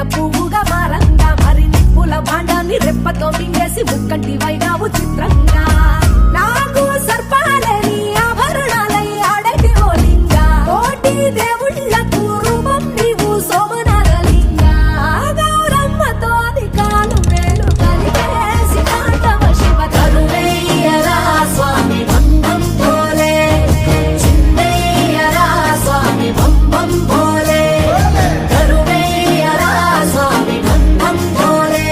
పువ్వుగా మారంగా మరి నిప్పుల భాండాన్ని రెప్పతో మింగేసి ముక్కంటి వైనావు చిత్రంగా నాకు సర్పాలని ఆభరణాలై ఆడటి ఓలింగా కోటి దేవుళ్ళకు రూపం నీవు సోమనారలింగా గౌరమ్మతో అధికాలు మేలు కలిగేసి కాంతవ శివ తరువయ్యరా స్వామి బంధం పోలే చిన్నయ్యరా స్వామి బంధం పోలే తరువయ్యరా స్వామి బంధం పోలే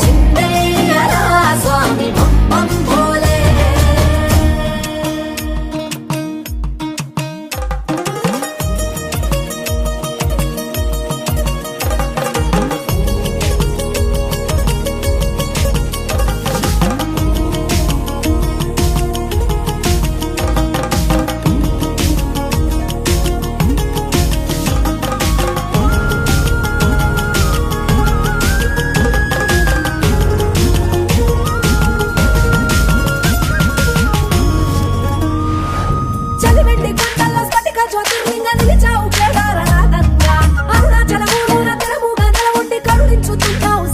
చిన్నయ్యరా స్వామి బంధం పోలే చలివెండి కొండల్లో స్ఫటిక జ్యోతిర్లింగ నిలిచావు కేదారనాథంగా అరుణాచలములోన తెరముగా నెలవుండి కరుణించుతున్నావు